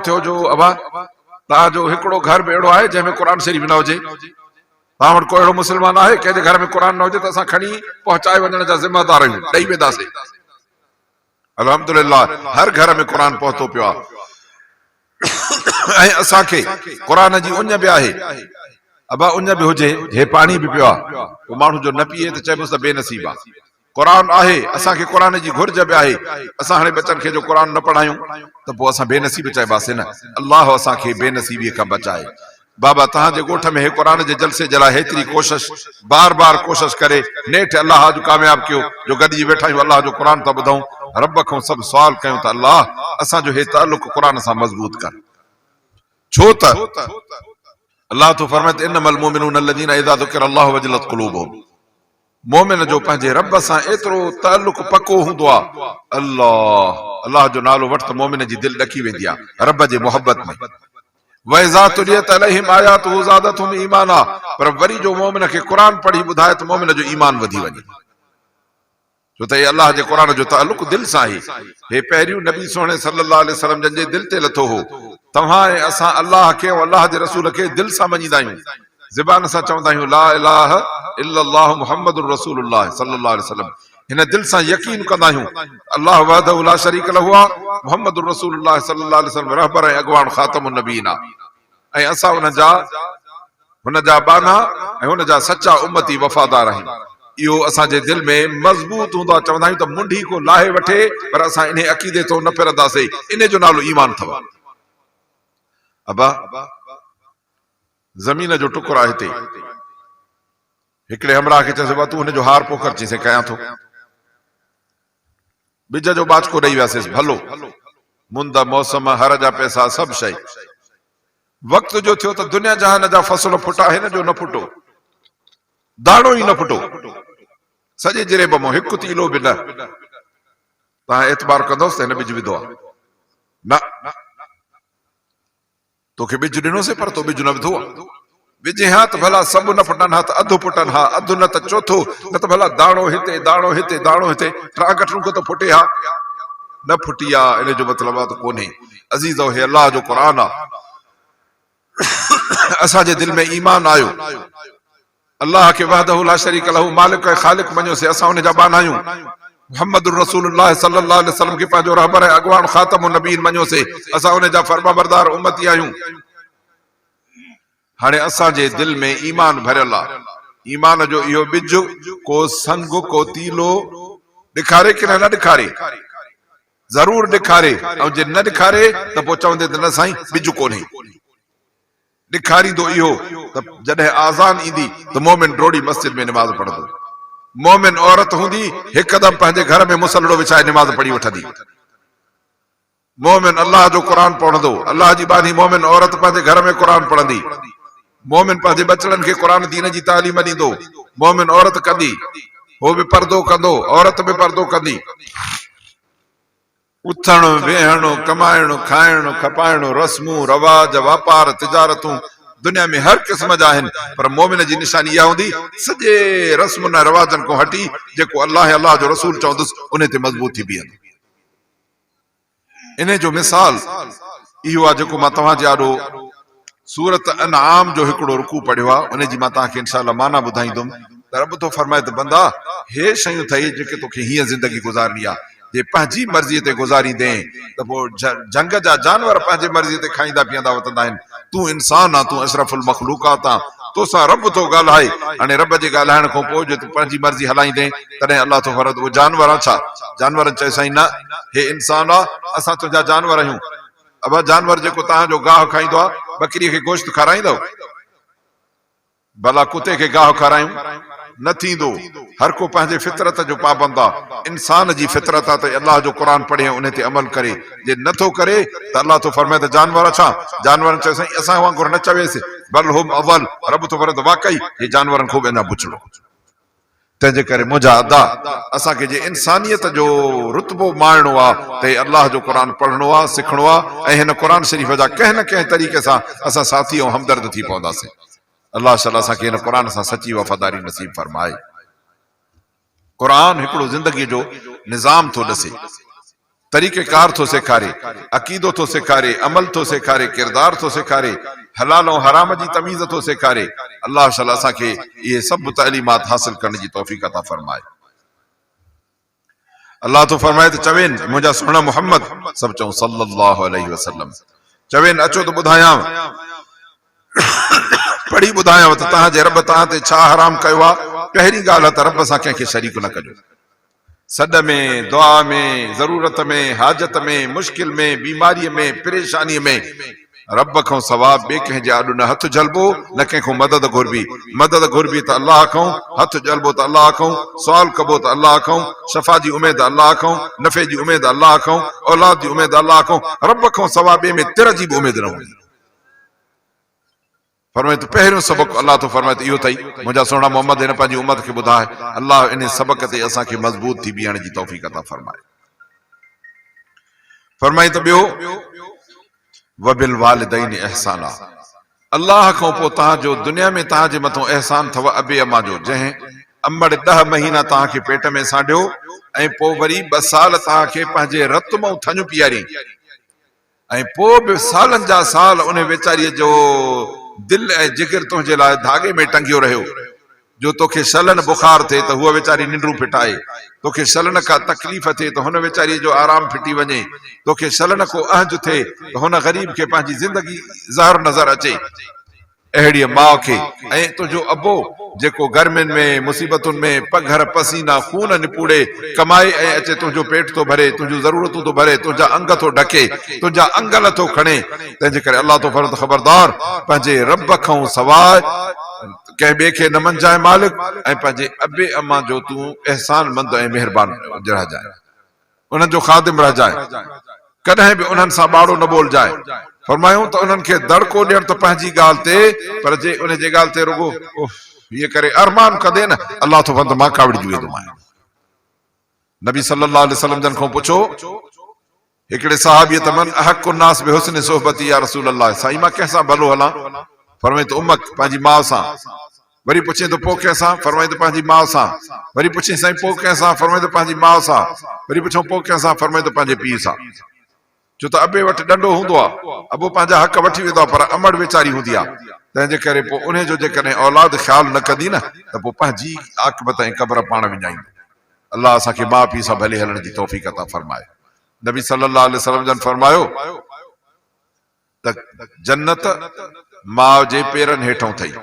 थियो जो अबा तव्हांजो हिकिड़ो घर बि अहिड़ो आहे जंहिंमें क़ुर शरीफ़ न हुजे। तव्हां वटि को अहिड़ो मुस्लमान आहे कंहिंजे घर में क़ुर न हुजे त असां खणी पहुचाए वञण जा ज़िम्मेदार आहियूं, ॾेई वेंदासीं। अल्हम्दुलिल्लाह हर घर में क़ुर पहुतो पियो आहे ऐं असांखे क़ुर जी उञ बि आहे। अबा उञ बि हुजे, हे पाणी बि पियो आहे, पोइ माण्हू जो न पीए त चइबोसि त बेनसीब आहे। क़ुर आहे, असांखे क़ुर जी घुर्ज बि आहे। असां हाणे बचनि खे जो क़ुर न पढ़ायूं त पोइ असां बेनसीब चइबासीं न। अलाह असांखे बेनसीबीअ खां बचाए। बाबा तव्हांजे ॻोठ में हे क़ुर जे जलसे जे लाइ हेतिरी कोशिश, बार बार कोशिश करे नेठि अलाह अॼु कामयाब कयो जो गॾिजी वेठा आहियूं, अलाह जो क़ुर था ॿुधूं, रब खां सभु सुवाल कयूं त अलाह असांजो हे तालुक़ क़ुर सां मज़बूत कर। छो त अलाह तो फरमाए इन्नमल मुमिनून अल्लज़ीना इज़ा ज़ुकिरल्लाहु वजलत क़ुलूबुहुम। मोमिन जो पंहिंजे रब सां एतिरो तालुक़ पको हूंदो आहे, अलाह जो नालो वठ त मोमिन जी दिलि ॾकी वेंदी आहे रब जे मोहब्बत में। वइज़ा तुलियत अलैहिम आयातुहु ज़ादतहुम ईमाना, पर वरी जो मोमिन खे क़ुर पढ़ी ॿुधाए त मोमिन जो ईमान वधी वञे। छो त हे अलाह जे क़ुर जो तालुक़ दिलि सां आहे। हे पहिरियों नबी सोहणे सल्लल्लाहु अलैहि वसल्लम जंहिंजे दिलि ते लथो हो। तव्हां ऐं असां अलाह खे ऐं अलाह जे रसूल खे दिलि सां मञींदा आहियूं, ज़बान सां चवंदा आहियूं ला इलाहा इल्लल्लाह मुहम्मदुर रसूलुल्लाह सल्लल्लाहु अलैहि वसल्लम। हिन दिलि सां यकीन कंदा आहियूं अलाह वहदहु ला शरीक लहु आहे, मुहम्मदुर रसूलुल्लाह सल्लल्लाहु अलैहि वसल्लम रहबर ऐं अॻवान ख़ातमुन नबीन आहे। ऐं असां हुन जा बाना ऐं हुन जा सचा उम्मती वफ़ादार आहियूं। इहो असांजे दिल में मज़बूत हूंदो आहे। चवंदा आहियूं त मुंडी को लाहे वठे पर असां इन अक़ीदे तो न फिरंदासीं। इन जो नालो ईमान अथव। अबा ज़मीन जो टुकुर आहे हिते, हिकिड़े हमरा खे चइसि तूं हुनजो हार पोखर, चईं कयां थो। बिज जो बाचको ॾेई वियासीं, भलो मुंद मौसम हर जा पैसा सभु शइ। वक़्त जो थियो त दुनिया जहान जा फसल फुटा, हिन जो न फुटो, दाणो ई न फुटो, सॼे जिरेब मां हिकु तीलो बि न। तव्हां एतबार कंदोसि त हिन बिज विधो आहे न, तोखे बिज ॾिनोसीं पर तो बिज न विधो आहे। विझे हा त भला सभु न फुटनि हा त अधु फुटनि हा, अधु न त चोथो, न त भला दाणो हिते दाणो हिते दाणो हिते, ट्रांगठरूं को त फुटे हा, न फुटी आहे। इन जो मतिलबु आहे त कोन्हे। अज़ीज़ हे अलाह जो क़ुर आहे, असांजे दिल में ईमान आयो, अल्लाह खे वहदहु ला शरीक लहू मालिक ऐं ख़ालिक मञोसीं। असां हुन जा बान आहियूं। मुहम्मद रसूलुल्लाह सल्लल्लाहु अलैहि वसल्लम खे पंहिंजो रहबर ऐं अॻवान ख़ातमुन नबीन मञोसीं। असां हुन जा फरमाबरदार उम्मती आहियूं। हाणे असांजे दिल में ईमान भरियल आहे। ईमान जो इहो बिज को संग को तीलो ॾेखारे कि न ॾेखारे, ज़रूर ॾेखारे। ऐं जे न ॾेखारे त पोइ चवंदे त न साईं बिज कोन्हे। ॾेखारींदो इहो त जॾहिं आज़ान ईंदी त मोमिन रोड़ी मस्जिद में निमाज़ पढ़ंदो। मोमिन औरत हूंदी हिकदमि पंहिंजे घर में मुसलड़ो विछाए निमाज़ पढ़ी वठंदी। मोमिन अल्लाह जो क़ुर पढ़ंदो, अल्लाह जी बानी मोमिन औरत पंहिंजे घर में क़ुर पढ़ंदी। मोमिन पंहिंजे बचड़नि खे क़ुर दीन जी तालीम ॾींदो। मोमिन औरत कंदी, हो बि पर्दो कंदो, औरत बि पर्दो कंदी। उथणु वेहणु कमाइणु खाइणु खपाइणु रस्मूं रवाज वापार तिजारतूं दुनिया में हर क़िस्म जा आहिनि, पर मोमिन जी निशानी इहा हूंदी सॼे रस्मुनि ऐं रवाजनि खां हटी जेको अल्लाह अल्लाह जो रसूल चवंदुसि उन ते मज़बूत थी बीहंदो। इन जो मिसाल इहो आहे जेको मां तव्हांजे आॾो सूरत अनआम जो हिकिड़ो रुकू पढ़ियो आहे, उन जी मां तव्हांखे इंशाअल्लाह माना ॿुधाईंदुमि। त रब थो फरमाए त बंदा हे शयूं अथई जेके तोखे हीअं ज़िंदगी गुज़ारणी आहे, जे पंहिंजी मर्ज़ीअ ते गुज़ारींदे त पोइ जंग जा जानवर पंहिंजे मर्ज़ीअ ते खाईंदा पीअंदा वतंदा आहिनि। तूं इंसान आहे, तूं अशरफुल मखलूकात आहे, तोसां रब थो ॻाल्हाए। हाणे रब जे ॻाल्हाइण खां पोइ जे तूं पंहिंजी मर्ज़ी हलाईंदे तॾहिं अल्लाह थो फरमाए उहो जानवर आहे छा? जानवरनि चए साईं न, हे इंसान आहे, असां तुंहिंजा जानवर आहियूं। अब जानवर जेको तव्हांजो गाहु खाईंदो आहे, बकरीअ खे गोश्त खाराईंदव? भला कुते खे गाहु खारायूं? न थींदो। हर को पंहिंजे फितरत जो पाबंद आहे। इंसान जी फितरत आहे त अल्लाह जो क़ुर पढ़े उन ते अमल करे। जे नथो करे त अल्लाह थो फरमाए त जानवर छा? जानवरनि चयो साईं असां वांगुरु न चवेसि, बल हुम अवल। रब थो फरमाए त वाकई हे जानवरनि खूब अञा बुछड़ो। तंहिंजे करे मुंहिंजा अदा असांखे जे इंसानियत जो रुतबो माणणो आहे त अल्लाह जो क़ुर पढ़णो आहे, सिखणो आहे ऐं हिन क़ुर शरीफ़ जा कंहिं न कंहिं तरीक़े सां असां साथी ऐं हमदर्द थी पवंदासीं। अल्लाह शला असांखे हिन क़ुर सां सची वफ़ादारी नसीब फरमाए। क़ुर हिकिड़ो ज़िंदगीअ जो निज़ाम थो ॾसे, तरीक़ेकार थो सेखारे, अक़ीदो थो सेखारे, अमल थो सेखारे, किरदार थो सेखारे, हलाल ऐं हराम जी तमीज़ थो सेखारे। अल्लाह शला असांखे इहे सभु तइलीमात हासिल करण जी तौफ़ीक़ अता फरमाए। अल्लाह थो फरमाए त चवेनि मुंहिंजा सुहिणा मुहम्मद, सभु चऊं सल्लल्लाहु अलैहि वसल्लम, चवेनि अचो त ॿुधायां, पढ़ी ॿुधायांव त तव्हांजे रब तव्हां ते छा हराम कयो आहे। पहिरीं ॻाल्हि आहे त रब सां कंहिंखे शरीक न कजो। सॾ में, दुआ में, ज़रूरत में, हाजत में, मुश्किल में, बीमारीअ में, परेशानीअ में रब खां सवाइ ॿिए कंहिंजे आॾो न हथु जलबो, न कंहिंखां मदद घुरबी। मदद घुरबी त अल्लाह खां, हथु जलबो त अल्लाह खां, सुवाल कबो त अल्लाह खां, शफ़ा जी उमेद अल्लाह खां, नफ़े जी उमेद अल्लाह खां, औलाद जी उमेद अल्लाह खां। रब खां सवाइ ॿिए में तिर जी बि उमेद न हूंदी। फरमाए त पहिरियों सबक़ अल्लाह तो फरमाए इहो अथई, मुंहिंजा सुहिणा मोहम्मद हिन पंहिंजी उम्मत खे ॿुधाए। अल्लाह इन सबक़ ते असांखे मज़बूत थी बीहण जी तौफ़ीक़ अता फरमाए। फरमाई त ॿियो वबिल वालिदैन इहसाना, अल्लाह खां पोइ तव्हांजो दुनिया में तव्हांजे मथां एहसान अथव अबे अमा जो, जंहिं अमड़ 10 महीना तव्हांखे पेट में सांढियो ऐं पोइ वरी 2 साल तव्हांखे पंहिंजे रत मां थञ पीआरी ऐं पोइ बि सालनि जा साल उन वेचारीअ जो दिल ऐं जिगर तुंहिंजे लाइ धागे में टंगियो रहियो। जो तोखे शलन बुखार थिए त हुअ वेचारी निंड्रू फिटाए, तोखे शलन का तकलीफ़ थिए त हुन वेचारीअ जो आराम फिटी वञे, तोखे शलन को अहज थिए त हुन ग़रीब खे पंहिंजी ज़िंदगी ज़हर नज़र अचे। अहिड़ी माउ खे ऐं तुंहिंजो अबो जेको गर्मियुनि में मुसीबतुनि में पघर पसीना खून निपूड़े कमाए ऐं अचे तुंहिंजो पेट थो भरे तुंहिंजूं ज़रूरतूं थो भरे तुंहिंजा अंग थो ढके तुंहिंजा अंगल थो खणे तंहिंजे करे अलाह थो फरमाए ख़बरदार पंहिंजे रब खां सवाइ कंहिं ॿिए खे न मंझाए मालिक ऐं पंहिंजे अबे अमा जो तूं अहसानमंद ऐं महिरबान रहिजाए उन्हनि जो ख़ादिम रहिजाए कॾहिं बि उन्हनि सां ॿाड़ो न ॿोलजाए फरमायूं त उन्हनि खे दड़को ॾियण त पंहिंजी ॻाल्हि ते पर जे उन जे ॻाल्हि ते रुगो हीअ करे अरमान कंदे न अलाह थो फरमाए मां कावड़िजी वेंदोमांइ नबी सल्लल्लाहु अलैहि वसल्लम जन खां पुछो हिकिड़े सहाबीअ त मन अहक़ु नास बिहुस्नि सोहबती या रसूल अल्लाह साईं मां कंहिंसां भलो हलां फरमाए त उमक पंहिंजी माउ सां वरी पुछे त पोइ कंहिंसां फरमाए त पंहिंजी माउ सां वरी पुछे साईं पोइ कंहिंसां फरमाए त पंहिंजी माउ सां वरी पुछो पोइ कंहिंसां फरमाए त पंहिंजे पीउ सां छो त अबे वटि ॾंडो हूंदो आहे अबो पंहिंजा हक़ वठी वेंदो आहे पर अमड़ वेचारी हूंदी आहे तंहिंजे करे पोइ उन जो जेकॾहिं औलाद ख़्यालु न कंदी न त पोइ पंहिंजी आक़िबत ऐं क़बर पाण विञाईंदी अलाह असांखे माउ पीउ सां भले हलण जी तौफ़ीक़ अता फरमाए नबी सल्लल्लाहु अलैहि वसल्लम जन फरमायो त जन्नत माउ जे पेरनि हेठों अथई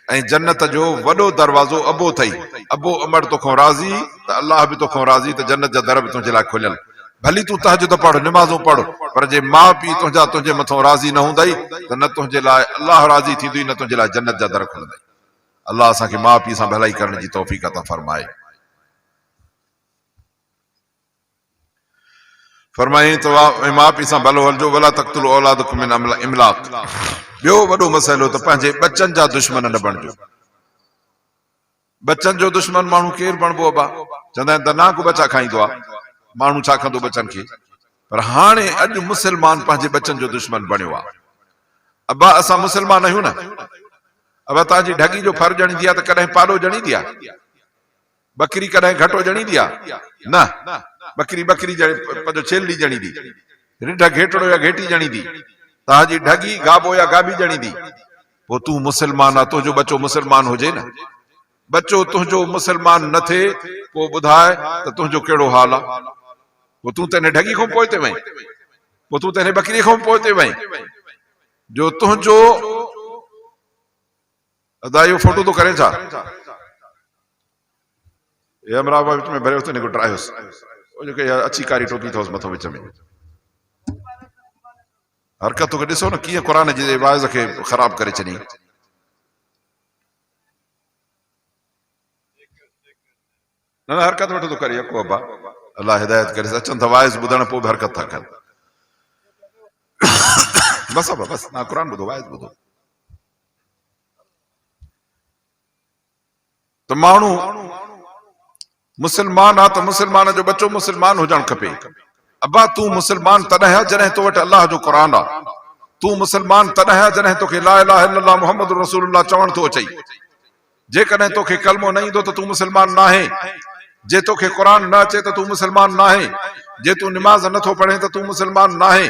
ऐं जन्नत जो वॾो दरवाज़ो अबो अथई अबो अमड़ तोखां राज़ी त अलाह बि तोखां राज़ी त जन्नत जा दर बि तुंहिंजे लाइ खुलियल भली तूं तहजुद पढ़ निमाज़ूं पढ़ पर जे माउ पीउ तुंहिंजा तुंहिंजे मथां राज़ी न हूंदई त न तुंहिंजे लाइ अलाह राज़ी थींदुई न तुंहिंजे लाइ जन्नत जा दर खुलंदई अलाह असांखे माउ पीउ सां भलाई करण जी तौफ़ीक़ अता फरमाए फरमाई त माउ पीउ सां भलो हलजो वला तक़्तुलू औलादकुम मिन इमलाक ॿियो वॾो मसइलो त पंहिंजे बचनि जा दुश्मन न बणिजो बचनि जो दुश्मन माण्हू केरु बणिबो अबा चवंदा आहिनि त नाकु बचा खाईंदो आहे माण्हू छा कंदो बचनि खे पर हाणे अॼु मुस्लमान पंहिंजे बचनि जो दुश्मन बणियो आहे अबा असां मुस्लमान आहियूं न अबा तव्हांजी ढगी जो फर ॼणींदी आहे त कॾहिं पाॾो ॼणींदी आहे बकरी कॾहिं घटो ॼणींदी आहे न बकरी बकरी पंहिंजो छेलड़ी ॼणींदी रिढ घेटड़ो या घेटी ॼणींदी तव्हांजी ढगी गाबो या गाबी ॼणींदी पोइ तूं मुस्लमान आहे तुंहिंजो बचो मुस्लमान हुजे न बचो तुंहिंजो मुस्लमान न थिए पोइ ॿुधाए त तुंहिंजो कहिड़ो हाल आहे पोइ तूं त हिन ढगी खां पोइ ते वहीं पोइ तूं त हिन बकरीअ खां पोइ ते वहीं जो तुंहिंजो अदा इहो फोटो थो करे छा अमराबा विच में भरियो हिन को ड्रायोसि जेके अची कारी टोपी अथसि मथो विच में हरकत खे ॾिसो न कीअं क़ुर जे वाइज़ खे ख़राब करे छॾी न न हरकत वठो थो करे यको अबा अलाह हिदायत करे अचनि था वाइज़ ॿुधण पोइ बि हरकत था कनि बसि अबा बसि तव्हां क़ुर ॿुधो वाइज़ ॿुधो त माण्हू मुस्लमान आहे त मुस्लमान जो बचो मुस्लमान हुजणु खपे अबा तूं मुस्लमान तॾहिं आहे जॾहिं तो वटि अलाह जो क़ुर आहे तूं मुस्लमान तॾहिं आहे जॾहिं तोखे ला इलाहा इल्लल्लाह मुहम्मद रसूलुल्लाह चवण थो अचई जेकॾहिं तोखे कलमो न ईंदो त तूं मुस्लमान न आहे जे तोखे क़ुर न अचे त तूं मुस्लमान न आहे जे तूं निमाज़ नथो पढ़े त तूं मुस्लमान न आहे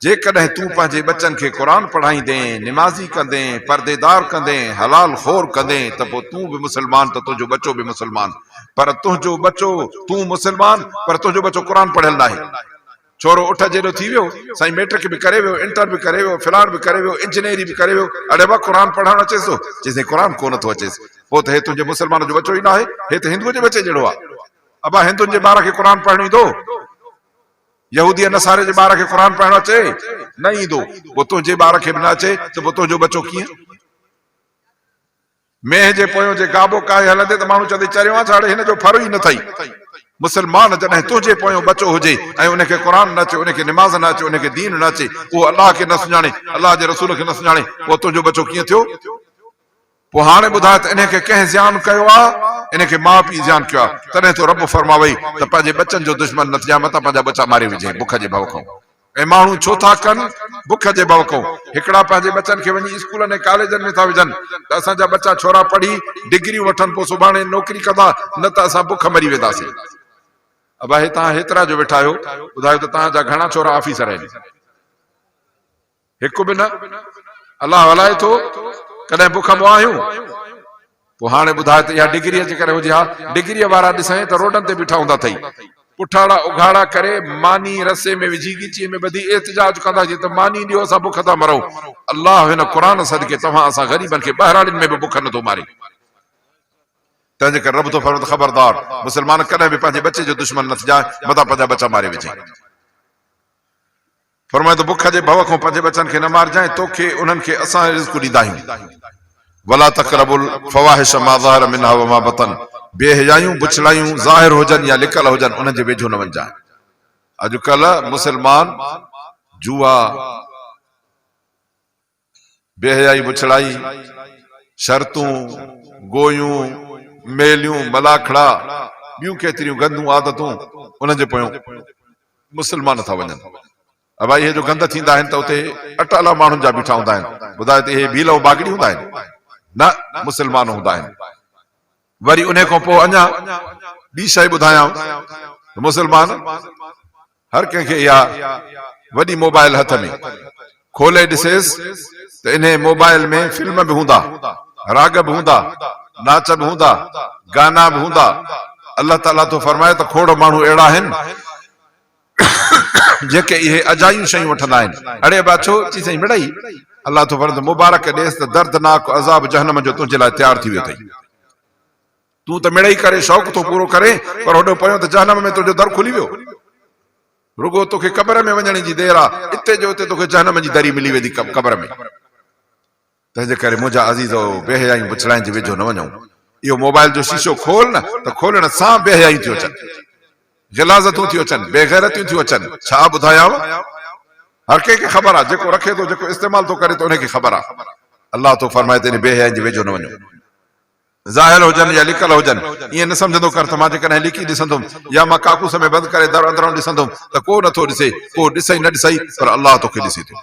जेकॾहिं तूं पंहिंजे बचनि खे क़ुर पढ़ाईंदे निमाज़ी कंदे परदेदार कंदे हलाल खोर कंदे त पोइ तूं बि मुस्लमान त तुंहिंजो बचो बि मुस्लमान पर तुंहिंजो बचो तूं मुस्लमान पर तुंहिंजो बचो क़ुर पढ़ियल न आहे छोरो उठ जेॾो थी वियो साईं मैट्रिक बि करे वियो इंटर बि करे वियो फिलान बि करे वियो इंजीनियरी बि करे वियो अड़े बा क़ुर पढ़णु अचेसि थो चएसि क़ुर कोन थो अचेसि पोइ त हे तुंहिंजे मुस्लमान जो बचो ई न आहे हे त हिंदुअ जे बचे जहिड़ो आहे अबा हिंदुनि जे ॿार खे क़ुर पढ़णु ईंदो यहूदी नसारे जे ॿार खे क़ुर पढ़णु अचे न ईंदो पोइ तुंहिंजे ॿार खे बि न अचे त पोइ तुंहिंजो बचो कीअं मेह जे पोयों जे गाबो काए हलंदे त माण्हू चवंदे चरियो आहे छा हिन जो फर ई न अथई मुस्लमान जॾहिं तुंहिंजे पोयों बचो हुजे ऐं उनखे क़ुर न अचे उनखे निमाज़ न अचे उनखे दीन न अचे उहो अलाह खे न सुञाणे अलाह जे रसूल खे न सुञाणे पोइ तुंहिंजो बचो कीअं थियो पोइ हाणे ॿुधाए त इनखे कंहिं ज़्यान कयो आहे इनखे माउ पीउ ज़्यान कयो आहे तॾहिं तो रब फरमावई त पंहिंजे बचनि जो दुश्मन न थिया मथां पंहिंजा बचा मारे विझे बुख जे भव खां ऐं माण्हू छो था कनि बुख जे भव खां हिकिड़ा पंहिंजे बचनि खे वञी स्कूलनि ऐं कॉलेजनि में था विझनि त असांजा बचा छोरा पढ़ी डिग्रियूं वठनि पोइ सुभाणे नौकिरी कंदा न त असां बुख मरी वेंदासीं अबा हे तव्हां हेतिरा जो वेठा आहियो ॿुधायो त तव्हांजा घणा छोरा ऑफिसर आहिनि हिकु बि न अलाह हलाए थो कॾहिं बुख मां आहियूं पोइ हाणे ॿुधाए त इहा डिग्रीअ जे करे हुजे हा डिग्रीअ वारा ॾिसां त रोडनि ते बीठा हूंदा अथई पुठाड़ा उघाड़ा करे मानी रसे में विझी गिची में बधी एहतिजाज कंदा जी त मानी ॾियो असां बुख था मरूं। अल्लाह हिन क़ुरान सदके तव्हां असां ग़रीबनि खे ॿाहिराड़ियुनि में बि बुख नथो मारे। तंहिंजे करे रब थो फरमाए त ख़बरदार मुस्लमान कॾहिं बि पंहिंजे बचे जो दुश्मन न थिजाए, मथां पंहिंजा बचा मारे विझे। फरमाए त बुख जे भव खां पंहिंजे बचनि खे न मारजांइ, तोखे उन्हनि खे असां रिज़्क़ ॾींदा आहियूं। वला तक़रबुल फवाहिश मा ज़हर मिनहा व मा बतन, बेहयायूं बुछलायूं ज़ाहिर हुजनि या लिकल हुजनि उन्हनि जे वेझो न वञजांइ। अॼुकल्ह मुसलमान जुआ, बेहयाई बुछड़ाई, शर्तूं, गोयूं, मेलियूं, मलाखड़ा, ॿियूं केतिरियूं गंदूं आदतूं उन्हनि जे पोयों मुसलमान था वञनि। भाई हे जो गंद थींदा आहिनि त उते अटाला माण्हुनि जा बीठा हूंदा आहिनि, ॿुधाए त इहे भील ऐं बागड़ी हूंदा आहिनि? न, मुसलमान हूंदा आहिनि। वरी उन खां पोइ अञा ॿी शइ ॿुधायां, मुसलमान हर कंहिंखे इहा वॾी मोबाइल हथ में खोले ॾिसेसि त इन मोबाइल में फिल्म बि हूंदा, राग बि हूंदा, नाच बि हूंदा, गाना बि हूंदा। अल्लाह ताला तो फरमाए त खोड़ माण्हू अहिड़ा आहिनि जेके इहे अजायूं शयूं वठंदा आहिनि। अड़े बा छो चई साईं मिड़ई, अल्लाह तो फरमाए मुबारक ॾेसि त दर्दनाक अज़ाब जहन्नम जो तुंहिंजे लाइ तयारु थी वियो अथई। तूं त मिड़ई करे शौक़ तो पूरो करे, पर होॾो पियो त जहन्नम में तुंहिंजो दर खुली वियो। रुगो तोखे क़बर में वञण जी देरि आहे, हिते जो हिते तोखे जहन्नम जी दरी मिली वेंदी क़बर में। तंहिंजे करे मुंहिंजा अज़ीज़ो बेहयायूं बुछड़ाइनि जे वेझो न वञूं। इहो मोबाइल जो शीशो खोल न त खोलण सां बेहयायूं थियूं अचनि, गिलाज़तूं थियूं अचनि, बेग़ैरतियूं थियूं अचनि। छा ॿुधायांव, हर कंहिंखे ख़बर आहे, जेको रखे थो, जेको इस्तेमालु थो करे त उनखे ख़बर आहे। अल्लाह तो फरमाए त इन बेहयायुनि जे वेझो न वञो, ज़ाहिर हुजनि या लिकल हुजनि। ईअं न सम्झंदो कर त मां जेकॾहिं लिकी ॾिसंदुमि या मां काकूस में बंदि करे दर अंदरां ॾिसंदुमि त को नथो ॾिसे, को ॾिसई न ॾिसई, पर अल्लाह तोखे ॾिसे थो।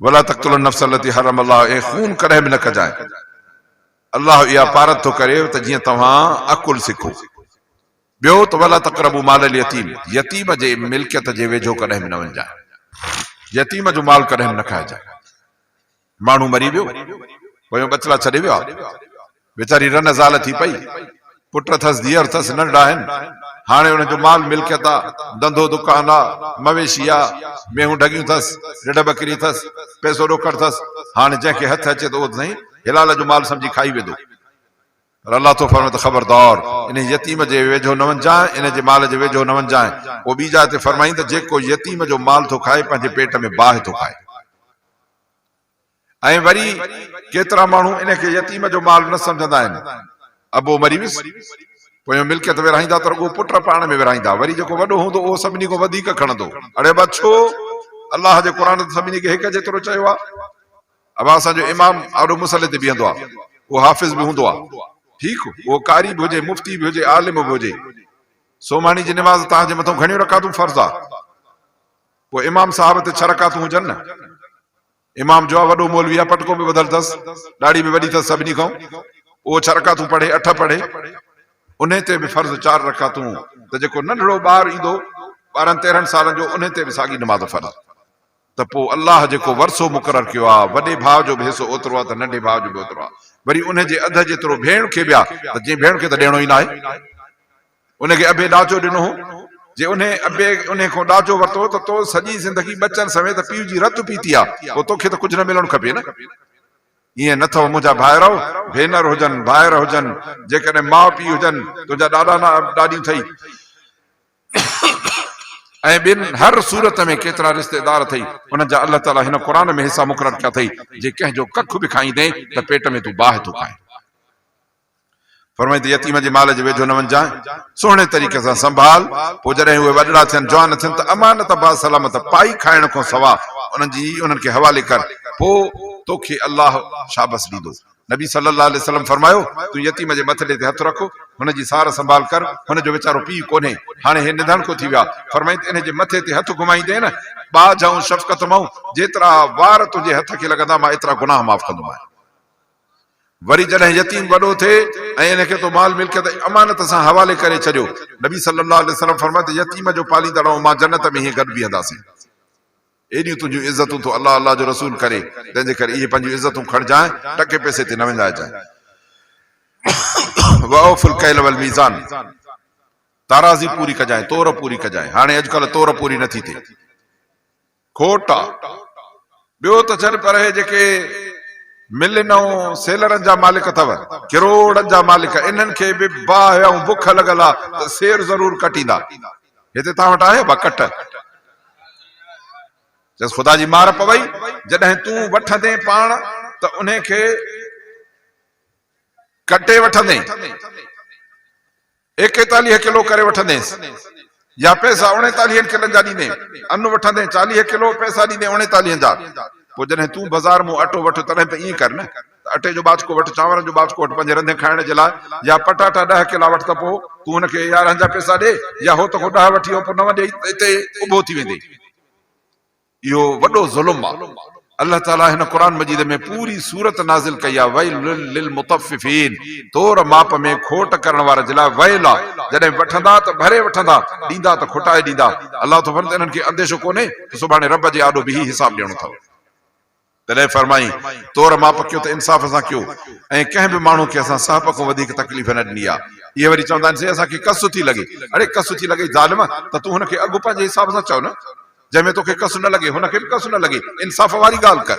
वला तक़्तुलु नफ्स अल्लती हरम अल्लाह, ऐं खून कॾहिं बि न कजांइ। अल्लाह इहा पारत थो करे त जीअं तव्हां अकुल सिखो। ॿियो त वला तक़रबू माल यतीम, यतीम जे मिल्कियत जे वेझो कॾहिं बि न वञजांइ। यतीम जो माल कॾहिं बि न खाइजांइ। माण्हू मरी वियो, पोयों बचला छॾे वियो आहे, वीचारी रन ज़ाल थी पई, पुट अथसि, धीअर अथसि, नंढा आहिनि। हाणे हुनजो माल मिल्कियत आहे, धंधो दुकान आहे, मवेशी आहे, मेहूं ढगियूं अथसि, ॾेढ बकरी अथसि, पैसो रोकड़ अथसि। हाणे जंहिंखे हथ अचे थो उहो साईं हिलाल जो माल सम्झी खाई वेंदो। पर अल्लाह तो फरमाए त ख़बरदार इन यतीम जे वेझो न वञजांइ, इन जे माल जे वेझो न वञजांइ। पोइ ॿी जाइ ते फरमाईं त जेको यतीम जो माल थो खाए पंहिंजे पेट में बाहि थो खाए। ऐं वरी केतिरा माण्हू इनखे यतीम जो माल न सम्झंदा आहिनि। अबो मरी वियुसि, पोयों मिल्कियत विरहाईंदा त रुगो पुट पाण में विरहाईंदा, वरी जेको वॾो हूंदो उहो सभिनी खां वधीक खणंदो। अड़े बा छो, अल्लाह जे क़ुरान ते सभिनी खे हिक जेतिरो चयो आहे। अब असांजो इमाम आॾो मुसले ते बीहंदो आहे, उहो हाफ़िज़ बि हूंदो आहे, ठीकु, उहो कारी बि हुजे, मुफ़्ती बि हुजे, आलिम बि हुजे। सोमानी जी निमाज़ तव्हांजे मथां घणियूं रकातूं फर्ज़ आहे, पोइ इमाम साहब ते 6 रकातूं हुजनि न। इमाम जो आहे वॾो मौलवी आहे, पटको बि ॿधल अथसि, ॾाढ़ी बि वॾी अथसि सभिनी खां, उहो 6 रकातूं पढ़े, 8 पढ़े, उन ते बि फर्ज़ 4 रकातूं। त जेको नंढड़ो ॿारु ईंदो 12-13 सालनि जो, उन ते बि साॻी नमाज़ फर्ज़। त पोइ अल्लाह जेको वरसो मुक़ररु कयो आहे, वॾे भाउ जो बि हिसो ओतिरो आहे त नंढे भाउ जो बि ओतिरो आहे। वरी उन जे अध जेतिरो भेण खे बि आहे, त जीअं भेण खे त ॾियणो ई न आहे। उनखे अबे ॾाजो ॾिनो, जे उन अबे उन खां ॾाजो वरितो त तो सॼी ज़िंदगी बचनि समेत पीउ जी रत पीती आहे, पोइ तोखे त कुझु न मिलणु खपे न। ईअं न अथव मुंहिंजा भाइर भेनर हुजनि, भाइर हुजनि, जेकॾहिं माउ पीउ हुजनि, तुंहिंजा ॾाॾा ॾाॾियूं अथई, ऐं ॿिन हर सूरत में केतिरा रिश्तेदार अथई, उन्हनि जा अल्लाह ताला हिन क़ुरान में हिसा मुक़ररु कया अथई। जे कंहिंजो कख बि खाईंदे त पेट में तूं बाहि थो खाए। फरमाईं त यतीम जे माल जे वेझो न वञजांइ, सुहिणे तरीक़े सां संभाल। पोइ जॾहिं उहे वॾड़ा थियनि, जवान थियनि, त अमानत बा सलामत पाई खाइण खां सवा उन्हनि खे हवाले कर, पोइ तोखे अल्लाह शाबस ॾींदो। नबी सल्लल्लाहु अलैहि वसल्लम फरमायो, तूं यतीम जे मथड़े ते हथ रखो, हुनजी सार संभाल कर, हुनजो वीचारो पीउ कोन्हे, हाणे हे निधन को थी विया। फरमाईं त इन जे मथे ते हथ घुमाईंदे न, बाज ऐं शफ़क़त मां जेतिरा वार तुंहिंजे हथ खे लॻंदा, मां एतिरा गुनाह माफ़ कंदोमांइ। वरी जॾहिं यतीम वॾो थिए ऐं इनखे तो माल मिल्कियत अमानत सां हवाले करे छॾियो, नबी सल्लल्लाहु अलैहि वसल्लम फरमाए त यतीम जो पालींदड़ मां जन्नत में हीअं गॾु बीहंदासीं। एॾियूं तुंहिंजूं इज़तूं तो अल्लाह अल्लाह जो रसूल करे, तंहिंजे करे इहे पंहिंजूं इज़तूं खणजांइ, टके पैसे ते न वञाइजांइ। वओफुल कैल वल मीज़ान, ताराज़ी पूरी कजाए, तोर पूरी कजाए। हाणे अॼुकल्ह तोर पूरी नथी थिए, खोट आहे। ॿियो त छॾ, पर हे जेके मिलनि ऐं सेलरनि जा मालिक अथव, किरोड़नि जा मालिक, इन्हनि खे बि बाहि ऐं बुख लॻल आहे त शेर ज़रूर कटींदा। हिते तव्हां वटि आहे कट? चयसि ख़ुदा जी मार पवई, जॾहिं तूं वठंदे पाण त उन खे कटे वठंदे, 41 किलो करे वठंदेसि, या पैसा 39 किलनि जा ॾींदे, अन्न वठंदे 40 किलो, पैसा ॾींदे 39 जा। पोइ जॾहिं तूं बाज़ार मां अटो वठ, तॾहिं त ईअं कर न, अटे जो बाचको वठ, चांवरनि जो बाचको वठ पंहिंजे रंधे खाइण जे लाइ, या पटाटा 10 किला वठ, त पोइ तूं हुनखे 11 जा पैसा ॾे, या हो त को 10 वठी पोइ 9 ॾेई, हिते उभो थी वेंदे। इहो वॾो ज़ुल्म आहे। अल्लाह ताला हिन क़ुर मजीद में पूरी सूरत नाज़िल कई आहे, वैलुल लिल मुतफ़िफ़ीन, तोर माप में खोट करण वारे जे लाइ वैल आहे। जॾहिं वठंदा त भरे वठंदा, ॾींदा त खोटाए ॾींदा। अल्लाह तो फरमाए इन्हनि खे अंदेशो कोन्हे त सुभाणे रब जे आॾो बि हिसाब ॾियणो अथव। तॾहिं फरमाई तोर माप कयो त इंसाफ़ सां कयो, ऐं कंहिं बि माण्हू खे असां साहब खां वधीक तकलीफ़ न ॾिनी आहे। इहे वरी चवंदा आहिनि असांखे कसु थी लॻे। अड़े कसु थी लॻे ज़ालिम, त तूं हुनखे अॻु पंहिंजे हिसाब सां चओ न, जंहिंमें तोखे कसु न लॻे हुनखे बि कसु न लॻे, इंसाफ़ वारी ॻाल्हि कर।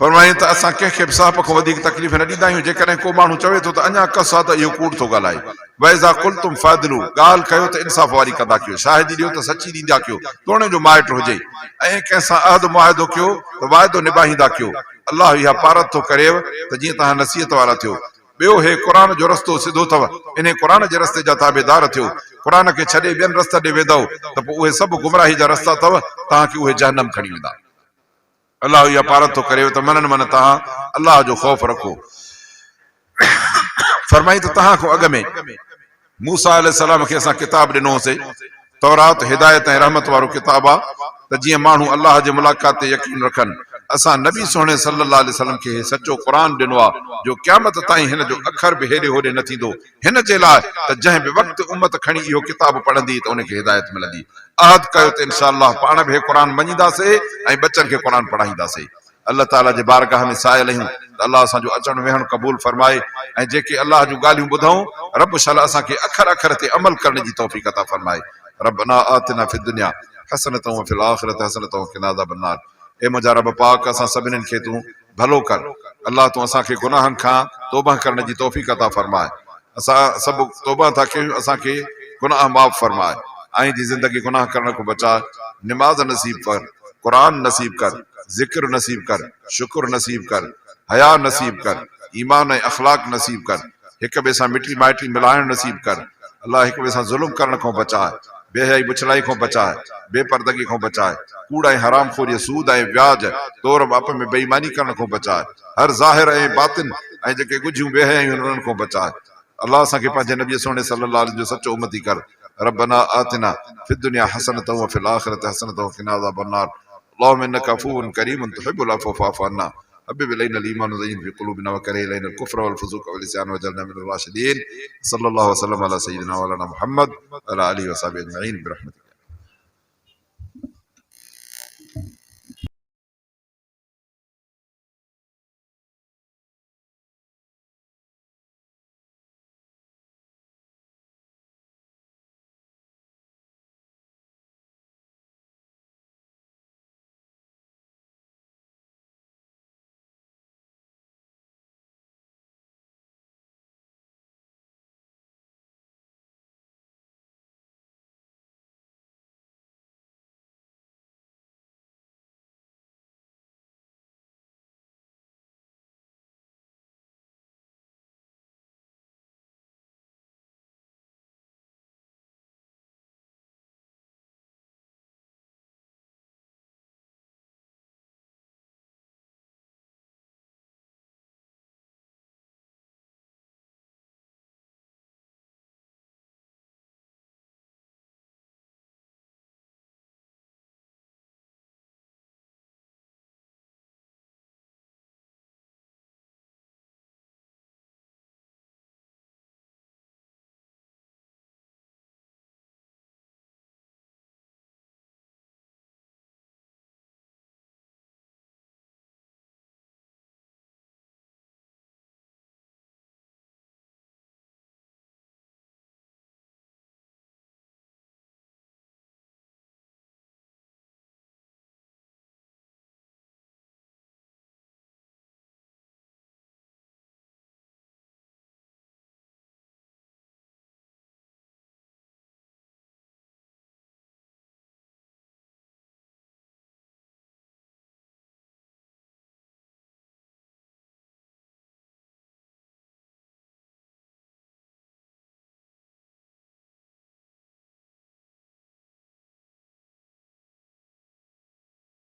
फरमाईं त असां कंहिंखे बि साहब खां वधीक तकलीफ़ न ॾींदा आहियूं। जेकॾहिं को माण्हू चवे थो त अञा कस आहे त इहो कूड़ थो ॻाल्हाए। वैज़ा कुल्तुम फ़ादिलू, ॻाल्हि कयो त इंसाफ़ वारी कंदा कयो, शाहिदी ॾियो त सची ॾींदा कयो, तोड़े जो माइट हुजे, ऐं कंहिंसां अहद मुआहिदो कयो त वाइदो निभाईंदा कयो। अलाह इहा पारत थो करेव त जीअं तव्हां नसीहत वारा थियो। ॿियो हे क़ुर जो रस्तो सिधो अथव, इन क़ुर जे रस्ते जा ताबेदार थियो। क़ुर खे छॾे ॿियनि रस्ते ॾे वेंदव त पोइ उहे सभु गुमराही जा रस्ता अथव, तव्हांखे उहे जहन्नम खणी वेंदा। अलाह इहा पारत थो करे त मननि मन तव्हां अलाह जो ख़ौफ़ रखो। फरमाई त तव्हां खां अॻु में मूसा अलैहिस्सलाम खे असां किताब ॾिनोसीं, तौरात हिदायत ऐं रहमत वारो किताब आहे, त जीअं माण्हू अलाह जे मुलाक़ात ते यकीन रखनि। असां नबी सुहिणे सल्लल्लाहु अलैहि वसल्लम खे सचो क़ुर ॾिनो आहे, जो क़यामत ताईं हिन जो अखर बि हेॾे होॾे न थींदो, हिन जे लाइ त जंहिं बि वक़्तु उम्मत खणी इहो किताब पढ़ंदी त उनखे हिदायत मिलंदी। अहद कयो त इंशाअल्लाह पाण बि हे क़ुर मञीदासीं ऐं बच्चनि खे क़ुर पढ़ाईंदासीं। अल्लाह ताला जे बारगाह में सायल आहियूं त अल्लाह असांजो अचण वेहण क़बूल फरमाए, ऐं जेके अल्लाह जूं ॻाल्हियूं ॿुधूं रब शाला असांखे अखर अखर ते अमल करण जी तौफ़ीक़ अता फरमाए। रब्बना आतिना फिद दुनिया हसनतन व फिल आखिरति हसनतन व क़िना अज़ाबन्नार। ए मुंहिंजा रब पाक, असां सभिनीनि खे तूं भलो कर। अल्लाह तूं असांखे गुनाहनि खां तौबा करण जी तौफ़ीक़ अता फरमाए। असां सभु तौबा था कयूं, असांखे गुनाह माफ़ फरमाए, आईंदी ज़िंदगी गुनाह करण को बचा। निमाज़ नसीब कर, क़ुर नसीब कर, ज़िक्र नसीब कर, शुक्र नसीब कर, हया नसीब कर, ईमान ऐं अखलाक नसीब कर, हिक ॿिए सां मिटी माइटी मिलाइण नसीब कर। अल्लाह हिक ॿिए सां ज़ुल्म करण खां बचाए, बेहयाई बुछलाई खां बचाए, बेपर्दगी खां बचाए, कूड़ ऐं हराम खोरी, सूद ऐं व्याज, तौर वाप में बेईमानी करण खां बचाए, हर ज़ाहिर ऐं बातिन ऐं जेके गुझियूं बेहयायूं उन्हनि खां बचाए। अल्लाह असांखे पंहिंजे नबी सुहिणे सल्लल्लाहु अलैहि जो सचो उम्मती कर। रब्बना आतिना फिद दुनिया हसनतन व फिल आखिरति हसनतन व क़िना अज़ाबन्नार। अल्लाहुम्मा इन्नका अफ़ुव्वुन करीमुन तुहिब्बुल अफ़्व फ़अफ़ु अन्ना। हब्बिब इलैना अल-ईमान वज़य्यिनहु फ़ी क़ुलूबिना वकर्रिह इलैना अल-कुफ़्र वल-फ़ुसूक़ वल-इस्यान वजअलना मिनर राशिदीन। सल्लल्लाहु अलैहि वसल्लम अला सय्यिदिना मौलाना मुहम्मद व अला आलिहि व सहबिहि अजमईन बिरहमतिक।